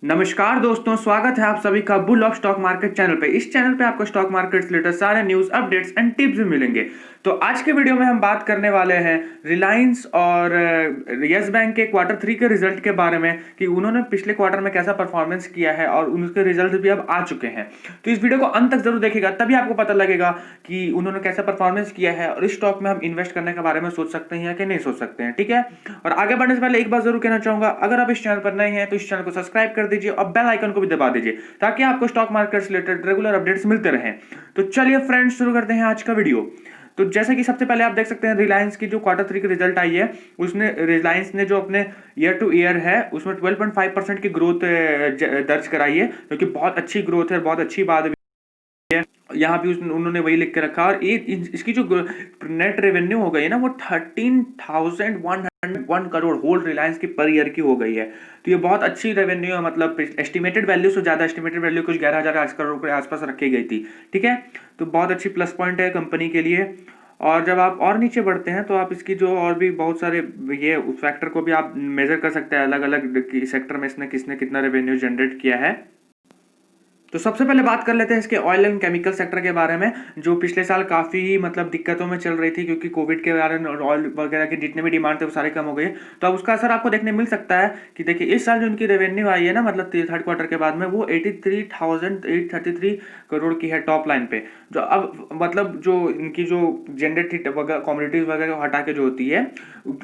नमस्कार दोस्तों, स्वागत है आप सभी का bull of stock market channel पे। इस चैनल पे आपको स्टॉक मार्केट से रिलेटेड सारे न्यूज अपडेट्स एंड टिप्स भी मिलेंगे। तो आज के वीडियो में हम बात करने वाले हैं रिलायंस और यस बैंक के क्वार्टर 3 के रिजल्ट के बारे में कि उन्होंने पिछले क्वार्टर में कैसा परफॉर्मेंस किया है और उनके रिजल्ट भी अब आ चुके हैं। तो इस वीडियो को अंत तक जरूर देखिएगा, तभी आपको पता लगेगा कि उन्होंने कैसा परफॉर्मेंस किया है और इस स्टॉक में हम इन्वेस्ट करने के बारे में सोच सकते हैं या कि नहीं सोच सकते हैं। ठीक है, और आगे बढ़ने से पहले एक बात जरूर कहना चाहूंगा, अगर आप इस चैनल पर नए हैं तो इस चैनल को सब्सक्राइब कर दीजिए और बेल आइकन को भी दबा दीजिए ताकि आपको स्टॉक मार्केट से रिलेटेड रेगुलर अपडेट्स मिलते रहें। तो चलिए फ्रेंड्स, शुरू करते हैं आज का वीडियो। तो जैसे कि सबसे पहले आप देख सकते हैं रिलायंस की जो क्वार्टर 3 की रिजल्ट आई है, उसने रिलायंस ने जो अपने ईयर टू ईयर है उसमें 12.5% की ग्रोथ दर्ज कराई है, जो कि बहुत अच्छी ग्रोथ है, बहुत अच्छी बात है। यहाँ भी उन्होंने वही लिख के रखा और इसकी जो नेट रेवेन्यू हो गई है ना, वो 13,101 करोड़ होल रिलायंस की पर ईयर की हो गई है। तो ये बहुत अच्छी रेवेन्यू है, मतलब एस्टिमेटेड वैल्यू से ज्यादा, एस्टिमेटेड वैल्यू कुछ 11,000 करोड़ के आसपास रखी गई थी। ठीक है, तो बहुत अच्छी प्लस पॉइंट है कंपनी के लिए। और जब आप और नीचे बढ़ते हैं तो आप इसकी जो और भी बहुत सारे ये उस फैक्टर को भी आप मेजर कर सकते हैं, अलग अलग सेक्टर में इसने किसने कितना रेवेन्यू जनरेट किया है। तो सबसे पहले बात कर लेते हैं इसके ऑयल एंड केमिकल सेक्टर के बारे में, जो पिछले साल काफी मतलब दिक्कतों में चल रही थी क्योंकि कोविड के कारण ऑयल वगैरह की जितने भी डिमांड थे वो सारे कम हो गए। तो अब उसका असर आपको देखने मिल सकता है कि देखिए इस साल जो उनकी रेवेन्यू आई है ना, मतलब थर्ड क्वार्टर के बाद में, वो 83,833 करोड़ की है टॉप लाइन पे। जो अब मतलब जो इनकी जो जनरेट थी कॉमोडिटीज वगैरह हटा के जो होती है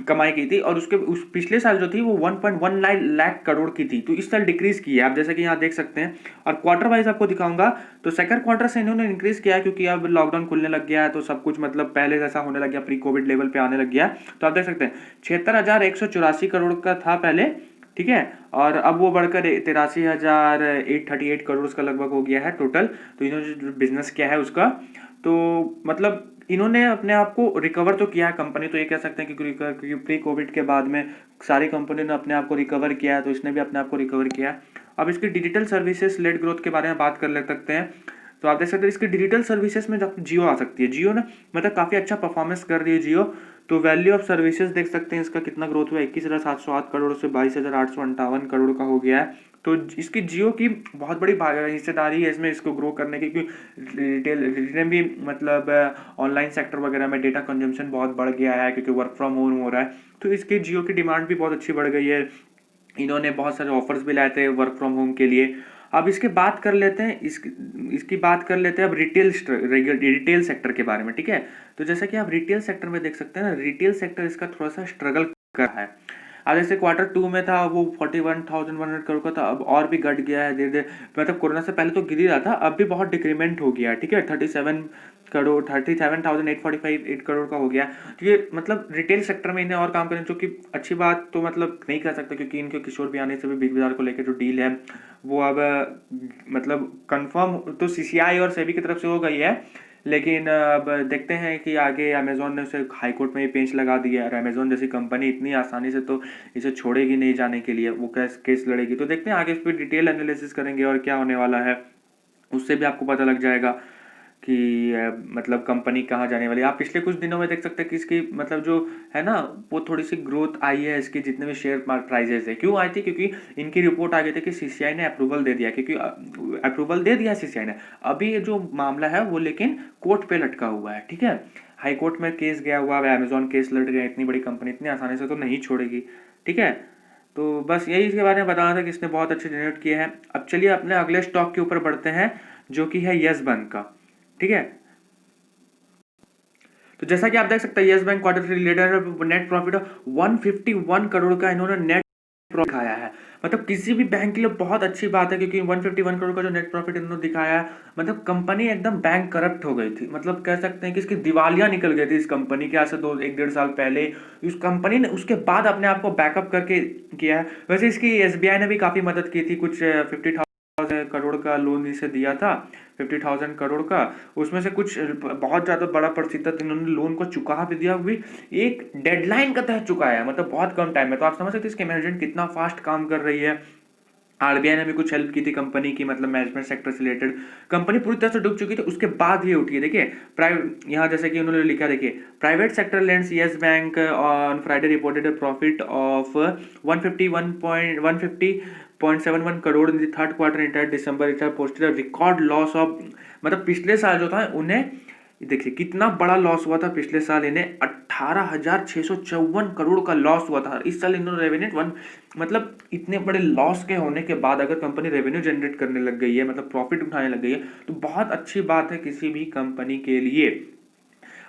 कमाई की थी, और उसके उस पिछले साल जो थी वो 1.19 लाख करोड़ की थी, तो इस साल डिक्रीज की है आप जैसे कि यहाँ देख सकते हैं। और क्वार्टर वाइज आपको दिखाऊंगा तो सेकंड क्वार्टर से इन्होंने इंक्रीज किया है क्योंकि अब लॉकडाउन खुलने लग गया है, तो सब कुछ मतलब पहले जैसा होने लग गया, प्री कोविड लेवल पे आने लग गया। तो आप देख सकते हैं 76,184 करोड़ का था पहले। ठीक है, और अब वो बढ़कर 83,838 करोड़ का लगभग हो गया है टोटल। तो इन्होंने जो बिजनेस किया है उसका, तो मतलब इन्होंने अपने आप को रिकवर तो किया है कंपनी, तो ये कह सकते हैं कि प्री कोविड के बाद में सारी कंपनी ने अपने आप को रिकवर किया है, तो इसने भी अपने आप को रिकवर किया है। अब इसकी डिजिटल सर्विसेज लेड ग्रोथ के बारे में बात कर ले सकते हैं। तो आप देख सकते हैं इसकी डिजिटल सर्विसेज में जब जियो आ सकती है, जियो ना मतलब काफी अच्छा परफॉर्मेंस कर रही है जियो। तो वैल्यू ऑफ सर्विसेज देख सकते हैं इसका कितना ग्रोथ हुआ, 21,708 करोड़ से 22,858 करोड़ का हो गया है। तो इसकी जियो की बहुत बड़ी हिस्सेदारी है इसमें, इसको ग्रो करने की, क्योंकि रिटेल जितने भी मतलब ऑनलाइन सेक्टर वगैरह में डेटा कंजम्पशन बहुत बढ़ गया है क्योंकि वर्क फ्रॉम होम हो रहा है। तो इसकी जियो की डिमांड भी बहुत अच्छी बढ़ गई है। इन्होंने बहुत सारे ऑफर्स भी लाए थे वर्क फ्रॉम होम के लिए। अब इसके बात कर लेते हैं इसकी बात कर लेते हैं अब रिटेल सेक्टर के बारे में। ठीक है, तो जैसा कि आप रिटेल सेक्टर में देख सकते हैं ना, रिटेल सेक्टर इसका थोड़ा सा स्ट्रगल कर रहा है। अब जैसे क्वार्टर 2 में था वो 41,100 करोड़ का था, अब और भी घट गया है धीरे धीरे, मतलब कोरोना से पहले तो गिर ही रहा था, अब भी बहुत डिक्रीमेंट हो गया है। ठीक है, 37,845 करोड़ का हो गया। तो ये मतलब रिटेल सेक्टर में इन्हें और काम करने, जो कि अच्छी बात तो मतलब नहीं कर सकते क्योंकि इनके किशोर भी आने से भी बिग बाजार को लेकर जो डील है वो अब मतलब कंफर्म तो सीसीआई और सेबी की तरफ से हो गई है। लेकिन अब देखते हैं कि आगे अमेजोन ने उसे हाई कोर्ट में ही पेंच लगा दिया है, और अमेजोन जैसी कंपनी इतनी आसानी से तो इसे छोड़ेगी नहीं जाने के लिए, वो केस लड़ेगी। तो देखते हैं आगे इस पर डिटेल एनालिसिस करेंगे और क्या होने वाला है, उससे भी आपको पता लग जाएगा कि मतलब कंपनी कहाँ जाने वाली है। आप पिछले कुछ दिनों में देख सकते हैं कि इसकी मतलब जो है ना, वो थोड़ी सी ग्रोथ आई है इसकी, जितने भी शेयर प्राइजेस है। क्यों आई थी? क्योंकि इनकी रिपोर्ट आ गई थी कि सीसीआई ने अप्रूवल दे दिया, क्योंकि अप्रूवल दे दिया सीसीआई ने। अभी ये जो मामला है वो लेकिन कोर्ट पे लटका हुआ है। ठीक है, हाई कोर्ट में केस गया हुआ है, अमेजोन केस लड़ रही है, इतनी बड़ी कंपनी इतनी आसानी से तो नहीं छोड़ेगी। ठीक है, तो बस यही इसके बारे में बताना था कि इसने बहुत अच्छे जनरेट किए हैं। अब चलिए अपने अगले स्टॉक के ऊपर बढ़ते हैं, जो कि है यस बैंक का। ठीक है, तो जैसा कि आप देख सकते हैं yes bank quarter related net profit 151 crore का इन्होंने नेट प्रॉफिट दिखाया है। मतलब किसी भी बैंक के लिए बहुत अच्छी बात है, क्योंकि 151 करोड़ का जो नेट प्रॉफिट इन्होंने दिखाया है, मतलब कंपनी एकदम बैंक करप्ट हो गई थी, मतलब कह सकते हैं कि इसकी दिवालिया निकल गई थी इस कंपनी के, आज से 1-1.5 साल पहले। इस कंपनी ने उसके बाद अपने आप को बैकअप करके किया है। वैसे इसकी एसबीआई ने भी काफी मदद की थी, कुछ 50,000 करोड़ का लोन इसे दिया था, 50,000 करोड़ का। उसमें से कुछ बहुत ज्यादा बड़ा प्रतिशत इन्होंने लोन को चुका भी दिया, भी एक डेडलाइन का तहत चुकाया है, मतलब बहुत कम टाइम में। तो आप समझ सकते हैं इसके मैनेजमेंट कितना फास्ट काम कर रही है। आरबीआई ने भी कुछ हेल्प की थी कंपनी की, मतलब मैनेजमेंट सेक्टर से रिलेटेड। कंपनी पूरी तरह से डूब चुकी थी, उसके बाद ये उठी है। देखिए प्राइवेट, यहाँ जैसे कि उन्होंने लिखा, देखिए private sector lends yes bank on Friday reported a profit of 150 0.71 crore in the third quarter entire December it posted a record loss of, मतलब पिछले साल जो था उन्हें देखिए कितना बड़ा लॉस हुआ था पिछले साल, इन्हें 18,654 करोड़ का लॉस हुआ था। इस साल इन्होंने रेवेन्यू वन, मतलब इतने बड़े लॉस के होने के बाद अगर कंपनी रेवेन्यू जनरेट करने लग गई है, मतलब प्रॉफिट उठाने लग गई है, तो बहुत अच्छी बात है किसी भी कंपनी के लिए।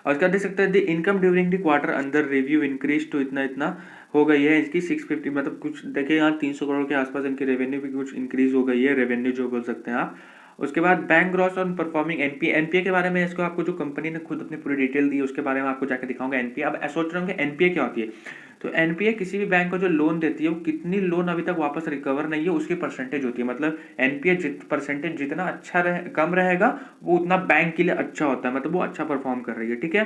और इसका देख सकते हैं the income during the quarter under review increase तो इतना इतना हो गई है इसकी 650, मतलब कुछ देखिए यहाँ 300 करोड़ के आसपास इनकी रेवेन्यू भी कुछ इंक्रीज हो गई है, रेवेन्यू जो बोल सकते हैं आप। उसके बाद bank gross on performing NPA, NPA के बारे में इसको आपको जो कंपनी ने खुद अपनी पूरी डिटेल दी है उसके बारे में आपको जाकर दिखाऊंगा एनपीए। अब सोच रहे होंगे एनपीए क्या होती है, तो एनपीए किसी भी बैंक को जो लोन देती है वो कितनी लोन अभी तक वापस रिकवर नहीं है उसकी परसेंटेज होती है, मतलब एनपीए परसेंटेज जितना अच्छा कम रहेगा वो उतना बैंक के लिए अच्छा होता है, मतलब वो अच्छा परफॉर्म कर रही है, ठीक है।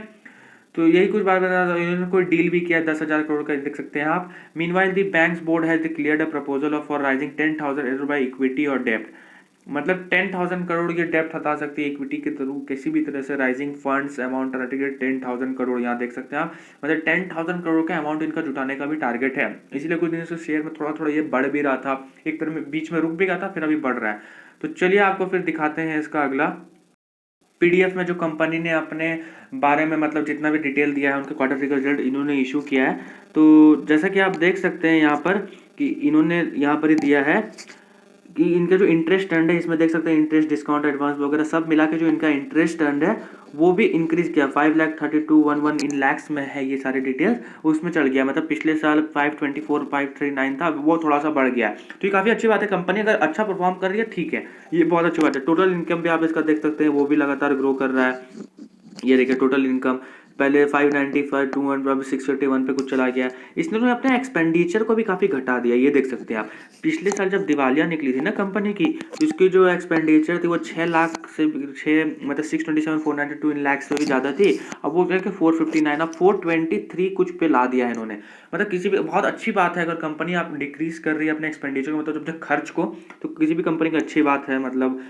तो यही कुछ बात बता रहा, इन्होंने कोई डील भी किया 10,000 करोड़ का, देख सकते हैं आप। Meanwhile the banks board has declared a proposal of for rising 10,000 by equity और डेब्ट, मतलब 10,000 करोड़ की डेप्थ हटा सकती है इक्विटी के थ्रू किसी भी तरह से, राइजिंग फंड्स अमाउंट 10,000 करोड़, यहाँ देख सकते हैं आप, मतलब 10,000 करोड़ का अमाउंट इनका जुटाने का भी टारगेट है। इसीलिए कुछ दिनों से शेयर में थोड़ा थोड़ा ये बढ़ भी रहा था, एक तरह में बीच में रुक भी गया था, फिर अभी बढ़ रहा है। तो चलिए आपको फिर दिखाते हैं इसका अगला पीडीएफ में जो कंपनी ने अपने बारे में मतलब जितना भी डिटेल दिया है उनके क्वार्टर का रिजल्ट इन्होंने इशू किया है। तो जैसा कि आप देख सकते हैं यहाँ पर कि इन्होंने यहाँ पर ही दिया है कि इनका जो इंटरेस्ट अर्न है, इसमें देख सकते हैं इंटरेस्ट डिस्काउंट एडवांस वगैरह सब मिला के जो इनका इंटरेस्ट अर्न है वो भी इंक्रीज किया, 5,32,11 इन लैक्स में है ये सारी डिटेल्स, उसमें चढ़ गया, मतलब पिछले साल 524,539 था, वो थोड़ा सा बढ़ गया। तो ये काफ़ी अच्छी बात है, कंपनी अगर अच्छा परफॉर्म कर रही है ठीक है, ये बहुत अच्छी बात है। टोटल इनकम भी आप इसका देख सकते हैं वो भी लगातार ग्रो कर रहा है। ये देखिए टोटल इनकम पहले 595 200 अब 651 पे कुछ चला गया। इसने अपने एक्सपेंडिचर को भी काफ़ी घटा दिया, ये देख सकते हैं आप। पिछले साल जब दिवालिया निकली थी ना कंपनी की, तो इसकी जो एक्सपेंडिचर थी वो 6 लाख से 6 मतलब 627,492 इन लाख से भी ज़्यादा थी, अब वो क्या कि 459 अब 423 कुछ पे ला दिया है इन्होंने। मतलब किसी भी बहुत अच्छी बात है अगर कंपनी आप डिक्रीज कर रही है अपने एक्सपेंडिचर को, मतलब जब तक खर्च को, तो किसी भी कंपनी की अच्छी बात है, मतलब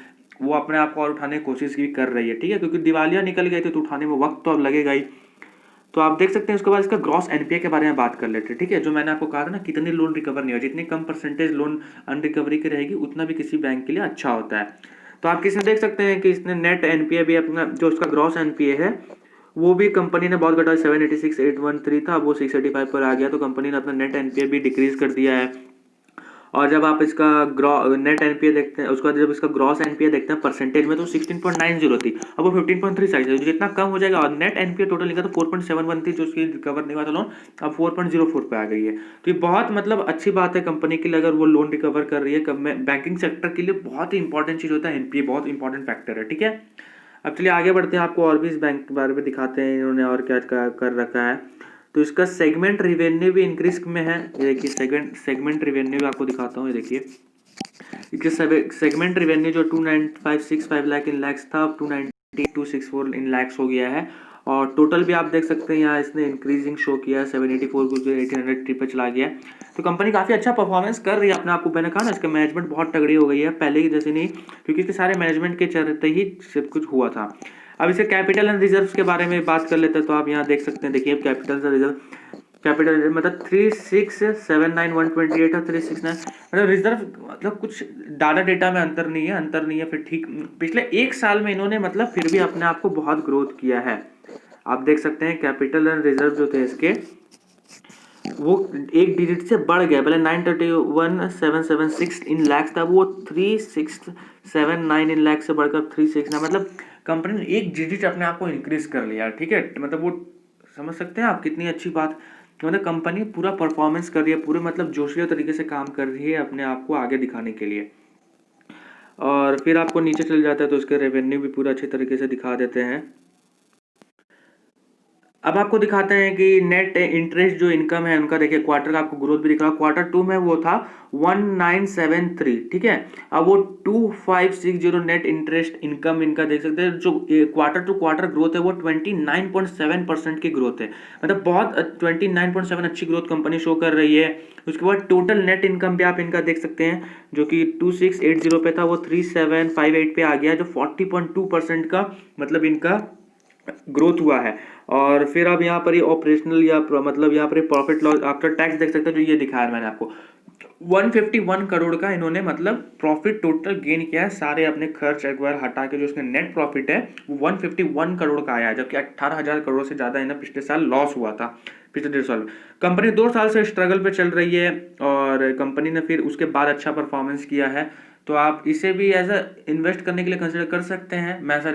वो अपने आप को और उठाने की कोशिश भी कर रही है, ठीक है, क्योंकि दिवालिया निकल गई थी तो उठाने में वक्त तो अब लगेगा ही। तो आप देख सकते हैं उसके बाद इसका ग्रॉस एनपीए के बारे में बात कर लेते हैं, ठीक है। जो मैंने आपको कहा था ना कितनी लोन रिकवर नहीं हो, जितनी कम परसेंटेज लोन अनरिकवरी की रहेगी उतना भी किसी बैंक के लिए अच्छा होता है। तो आप किसने देख सकते हैं कि इसने नेट एनपीए भी अपना जो उसका ग्रॉस एनपीए है वो भी कंपनी ने बहुत घटा, 786,813 था, वो 685 पर आ गया, तो कंपनी ने अपना नेट एनपीए भी डिक्रीज कर दिया है। और जब आप इसका नेट एनपीए देखते हैं, उसके बाद जब इसका ग्रॉस एनपीए देखते हैं परसेंटेज में, तो 16.90 थी, अब वो 15.36 है, जितना कम हो जाएगा। और नेट एनपीए टोटल लिखा तो 4.71 थी जो उसकी रिकवर नहीं हुआ था लोन, अब 4.04 पे आ गई है। तो ये बहुत मतलब अच्छी बात है कंपनी के लिए अगर वो लोन रिकवर कर रही है। बैंकिंग सेक्टर के लिए बहुत ही इंपॉर्टेंट चीज़ होता है एनपीए, बहुत इंपॉर्टेंट फैक्टर है, ठीक है। अब चलिए आगे बढ़ते हैं, आपको और भी इस बैंक के बारे में दिखाते हैं इन्होंने और क्या कर रखा है। तो इसका सेगमेंट रिवेन्यू भी इंक्रीज में है, ये देखिए सेगमेंट रिवेन्यू भी आपको दिखाता हूँ, ये देखिए इसके सेगमेंट रिवेन्यू जो 2,956,5 लाख इन लैक्स था, अब 2,92,664 इन लैक्स हो गया है। और टोटल भी आप देख सकते हैं यहाँ इसने इंक्रीजिंग शो किया है, 784 कुछ 1800 पे चला गया। तो कंपनी काफ़ी अच्छा परफॉर्मेंस कर रही है अपने आप को, मैंने कहा ना इसका मैनेजमेंट बहुत तगड़ी हो गई है पहले की जैसे नहीं, क्योंकि इसके सारे मैनेजमेंट के चलते ही सब कुछ हुआ था। अब इसके कैपिटल एंड रिजर्व्स के बारे में बात कर लेते हैं, तो आप यहाँ देख सकते हैं, देखिए कैपिटल एंड रिजर्व, कैपिटल मतलब 3,679,128 और 369, मतलब रिजर्व, मतलब कुछ डाटा डेटा में अंतर नहीं है फिर ठीक। पिछले एक साल में इन्होंने मतलब फिर भी अपने आप को बहुत ग्रोथ किया है। आप देख सकते हैं कैपिटल एंड रिजर्व जो थे इसके वो एक डिजिट से बढ़ गया, पहले 931,776 इन लैक्स था, वो 3,679 इन लैक्स से बढ़कर 369, मतलब कंपनी ने एक डिजिट अपने आप को इंक्रीज कर लिया, ठीक है। मतलब वो समझ सकते हैं आप कितनी अच्छी बात, मतलब कंपनी पूरा परफॉर्मेंस कर रही है, पूरे मतलब जोशीला तरीके से काम कर रही है अपने आप को आगे दिखाने के लिए। और फिर आपको नीचे चल जाता है तो उसके रेवेन्यू भी पूरा अच्छे तरीके से दिखा देते हैं। अब आपको दिखाते हैं कि नेट इंटरेस्ट जो इनकम है उनका, देखिए क्वार्टर का आपको ग्रोथ भी दिख रहा है, क्वार्टर 2 में वो था 1973, ठीक है, अब वो 2560 नेट इंटरेस्ट इनकम इनका देख सकते हैं। जो क्वार्टर टू क्वार्टर ग्रोथ है वो 29.7% की ग्रोथ है, मतलब बहुत 29.7 अच्छी ग्रोथ कंपनी शो कर रही है। उसके बाद टोटल नेट इनकम भी आप इनका देख सकते हैं, जो कि 2680 पे था वो 3758 पे आ गया, जो 40.2% का मतलब इनका ग्रोथ हुआ है। और फिर आप यहाँ पर ये ऑपरेशनल या मतलब यहाँ पर प्रॉफिट लॉस आफ्टर टैक्स देख सकते हैं, जो ये दिखाया है मैंने आपको, 151 करोड़ का इन्होंने मतलब प्रॉफिट टोटल गेन किया है, सारे अपने खर्च एक बार हटा के जो इसका नेट प्रॉफिट है वो 151 करोड़ का आया है, जबकि 18,000 करोड़ से ज़्यादा इन्हें पिछले साल लॉस हुआ था। पिछले 1.5 साल कंपनी 2 साल से स्ट्रगल पे चल रही है और कंपनी ने फिर उसके बाद अच्छा परफॉर्मेंस किया है, तो आप इसे भी एज अ इन्वेस्ट करने के लिए कंसिडर कर सकते हैं। मैं ऐसा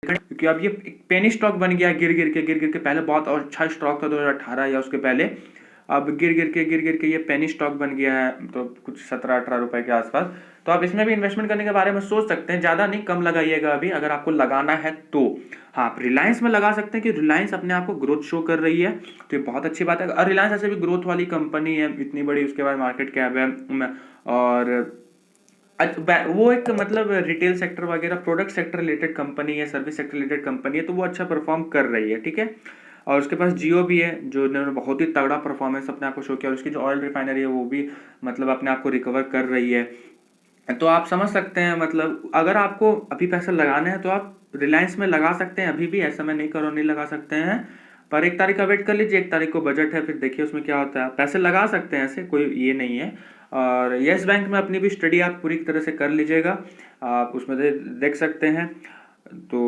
क्योंकि अब ये एक पेनी स्टॉक बन गया, गिर गिर के पहले बहुत और अच्छा स्टॉक था 2018 या उसके पहले, अब गिर गिर के ये पेनी स्टॉक बन गया है, तो कुछ 17-18 रुपए के आसपास। तो आप इसमें भी इन्वेस्टमेंट करने के बारे में सोच सकते हैं, ज़्यादा नहीं, कम लगाइएगा अभी अगर आपको लगाना है तो। हाँ, आप रिलायंस में लगा सकते हैं कि रिलायंस अपने आप को ग्रोथ शो कर रही है, तो ये बहुत अच्छी बात है। और रिलायंस ऐसे भी ग्रोथ वाली कंपनी है, इतनी बड़ी उसके बाद मार्केट कैप है, और वो एक मतलब रिटेल सेक्टर वगैरह प्रोडक्ट सेक्टर रिलेटेड कंपनी है, सर्विस सेक्टर रिलेटेड कंपनी है, तो वो अच्छा परफॉर्म कर रही है, ठीक है। और उसके पास जियो भी है, जो इन्होंने बहुत ही तगड़ा परफॉर्मेंस अपने आप को शो किया, और उसकी जो ऑयल रिफाइनरी है वो भी मतलब अपने आप को रिकवर कर रही है। तो आप समझ सकते हैं, मतलब अगर आपको अभी पैसा लगाना है तो आप रिलायंस में लगा सकते हैं अभी भी, ऐसा मैं नहीं करो नहीं लगा सकते हैं, पर 1 तारीख का वेट कर लीजिए, 1 तारीख को बजट है, फिर देखिए उसमें क्या होता है, पैसे लगा सकते हैं, ऐसे कोई ये नहीं है। और यस बैंक में अपनी भी स्टडी आप पूरी तरह से कर लीजिएगा, आप उसमें देख सकते हैं। तो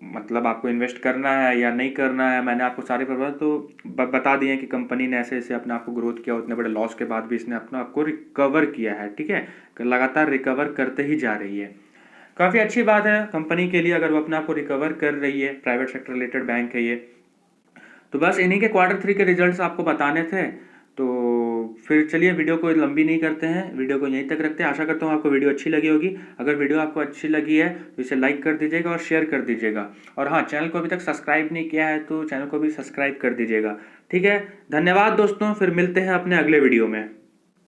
मतलब आपको इन्वेस्ट करना है या नहीं करना है, मैंने आपको सारे प्रभाव तो बता दिए हैं कि कंपनी ने ऐसे ऐसे अपने आप को ग्रोथ किया, उतने बड़े लॉस के बाद भी इसने अपना आपको रिकवर किया है, ठीक है, लगातार रिकवर करते ही जा रही है। काफ़ी अच्छी बात है कंपनी के लिए अगर वो अपने आप को रिकवर कर रही है, प्राइवेट सेक्टर रिलेटेड बैंक है ये। तो बस इन्हीं के Q3 के रिजल्ट्स आपको बताने थे, तो फिर चलिए वीडियो को लंबी नहीं करते हैं, वीडियो को यहीं तक रखते हैं। आशा करता हूँ आपको वीडियो अच्छी लगी होगी। अगर वीडियो आपको अच्छी लगी है तो इसे लाइक कर दीजिएगा और शेयर कर दीजिएगा, और हाँ, चैनल को अभी तक सब्सक्राइब नहीं किया है तो चैनल को भी सब्सक्राइब कर दीजिएगा, ठीक है। धन्यवाद दोस्तों, फिर मिलते हैं अपने अगले वीडियो में।